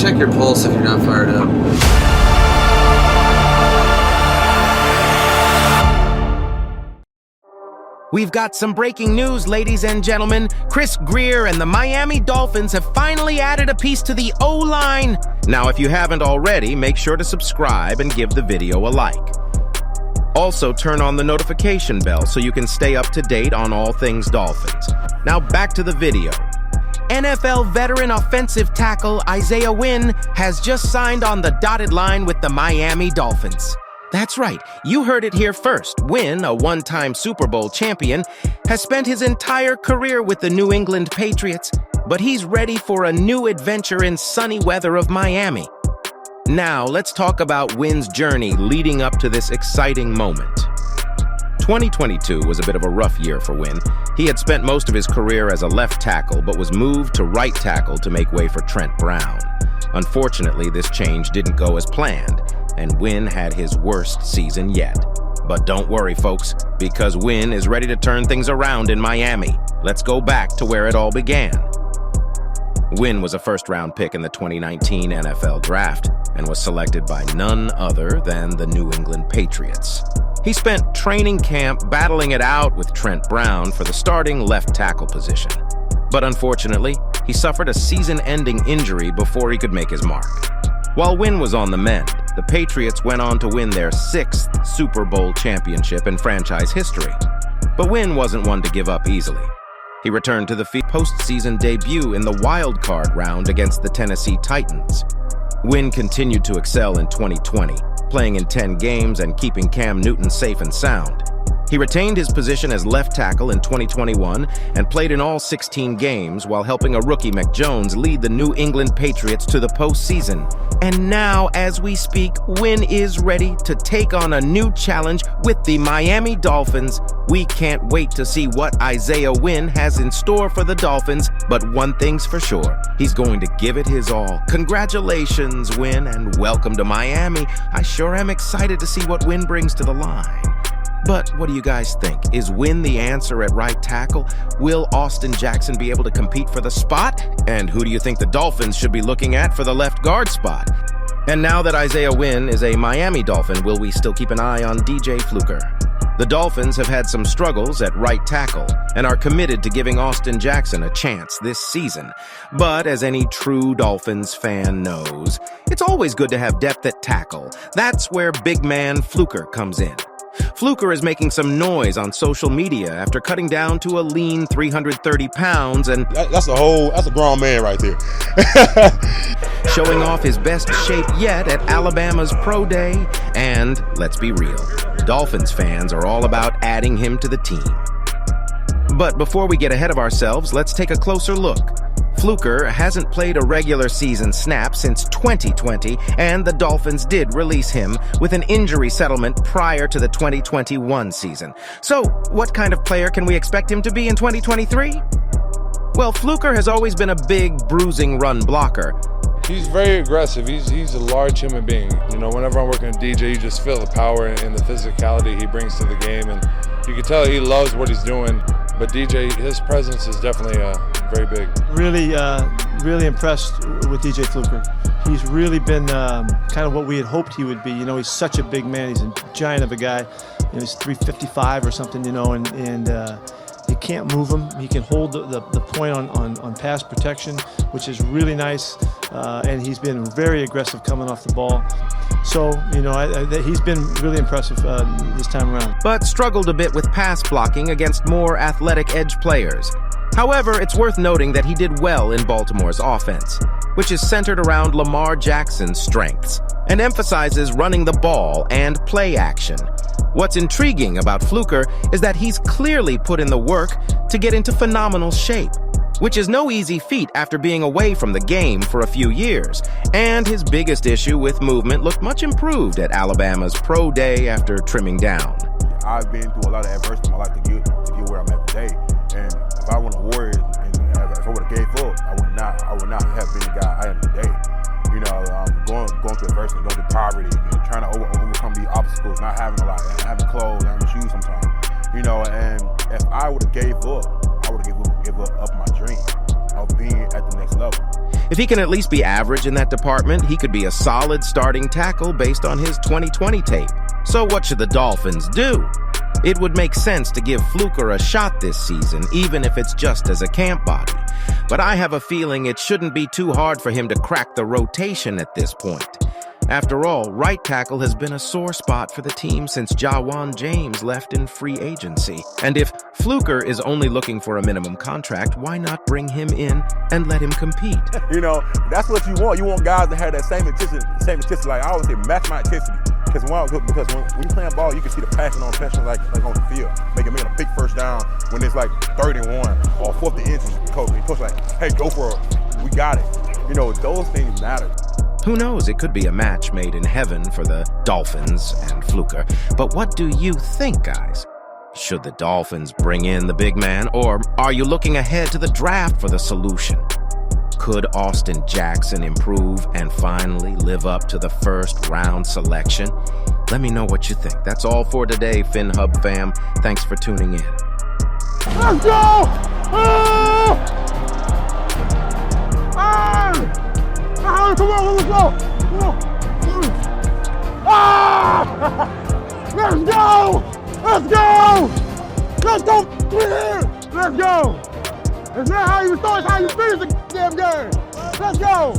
check your pulse if you're not fired up. We've got some breaking news, ladies and gentlemen. Grier and the Miami Dolphins have finally added a piece to the O-line. Now, if you haven't already, make sure to subscribe and give the video a like. Also, turn on the notification bell so you can stay up to date on all things Dolphins. Now, back to the video. NFL veteran offensive tackle Isaiah Wynn has just signed on the dotted line with the Miami Dolphins. That's right, you heard it here first. Wynn, a one-time Super Bowl champion, has spent his entire career with the New England Patriots, but he's ready for a new adventure in sunny weather of Miami. Now, let's talk about Wynn's journey leading up to this exciting moment. 2022 was a bit of a rough year for Wynn. He had spent most of his career as a left tackle, but was moved to right tackle to make way for Trent Brown. Unfortunately, this change didn't go as planned, and Wynn had his worst season yet. But don't worry, folks, because Wynn is ready to turn things around in Miami. Let's go back to where it all began. Wynn was a first-round pick in the 2019 NFL Draft and was selected by none other than the New England Patriots. He spent training camp battling it out with Trent Brown for the starting left tackle position. But unfortunately, he suffered a season-ending injury before he could make his mark. While Wynn was on the mend, the Patriots went on to win their 6th Super Bowl championship in franchise history. But Wynn wasn't one to give up easily. He returned to the postseason debut in the wild card round against the Tennessee Titans. Wynn continued to excel in 2020, playing in 10 games and keeping Cam Newton safe and sound. He retained his position as left tackle in 2021 and played in all 16 games while helping a rookie Mac Jones lead the New England Patriots to the postseason. And now, as we speak, Wynn is ready to take on a new challenge with the Miami Dolphins. We can't wait to see what Isaiah Wynn has in store for the Dolphins, but one thing's for sure, he's going to give it his all. Congratulations, Wynn, and welcome to Miami. I sure am excited to see what Wynn brings to the line. But what do you guys think? Is Wynn the answer at right tackle? Will Austin Jackson be able to compete for the spot? And who do you think the Dolphins should be looking at for the left guard spot? And now that Isaiah Wynn is a Miami Dolphin, will we still keep an eye on DJ Fluker? The Dolphins have had some struggles at right tackle and are committed to giving Austin Jackson a chance this season. But as any true Dolphins fan knows, it's always good to have depth at tackle. That's where big man Fluker comes in. Fluker is making some noise on social media after cutting down to a lean 330 pounds and that's a grown man right there. showing off his best shape yet at Alabama's Pro Day. And let's be real, Dolphins fans are all about adding him to the team. But before we get ahead of ourselves, let's take a closer look. Fluker hasn't played a regular season snap since 2020, and the Dolphins did release him with an injury settlement prior to the 2021 season. So, what kind of player can we expect him to be in 2023? Well, Fluker has always been a big, bruising run blocker. He's very aggressive. He's a large human being. You know, whenever I'm working with DJ, you just feel the power and the physicality he brings to the game, and you can tell he loves what he's doing. But DJ, his presence is definitely very big. Really impressed with DJ Fluker. He's really been kind of what we had hoped he would be. You know, he's such a big man. He's a giant of a guy. You know, he's 355 or something. You know, and you can't move him. He can hold the point on pass protection, which is really nice. And he's been very aggressive coming off the ball. So, you know, he's been really impressive this time around. But struggled a bit with pass blocking against more athletic edge players. However, it's worth noting that he did well in Baltimore's offense, which is centered around Lamar Jackson's strengths and emphasizes running the ball and play action. What's intriguing about Fluker is that he's clearly put in the work to get into phenomenal shape, which is no easy feat after being away from the game for a few years. And his biggest issue with movement looked much improved at Alabama's Pro Day after trimming down. I've been through a lot of adversity in my life to get where I'm at today. And if I won a Warriors and if I would have gave up, I would not have been the guy I am today. You know, going through adversity, going through poverty, you know, trying to overcome these obstacles, not having a lot, not having clothes, not having shoes sometimes. You know, and if I would have gave up, I would have give up my dream of being at the next level. If he can at least be average in that department, he could be a solid starting tackle based on his 2020 tape. So what should the Dolphins do? It would make sense to give Fluker a shot this season, even if it's just as a camp body. But I have a feeling it shouldn't be too hard for him to crack the rotation at this point. After all, right tackle has been a sore spot for the team since Jawan James left in free agency. And if Fluker is only looking for a minimum contract, why not bring him in and let him compete? You know, that's what you want. You want guys to have that same intensity. Like I always say, match my intensity. Because when you're playing ball, you can see the passion on the field. Making a big first down when it's like 31 or 4th and inches. Coach like, hey, go for it. We got it. You know, those things matter. Who knows, it could be a match made in heaven for the Dolphins and Fluker. But what do you think, guys? Should the Dolphins bring in the big man, or are you looking ahead to the draft for the solution? Could Austin Jackson improve and finally live up to the first-round selection? Let me know what you think. That's all for today, Phinhub fam. Thanks for tuning in. Let's go! Come on, let's go! Let's go! Let's go! Let's go! Let's go! It's not how you start, it's how you finish the damn game! Let's go!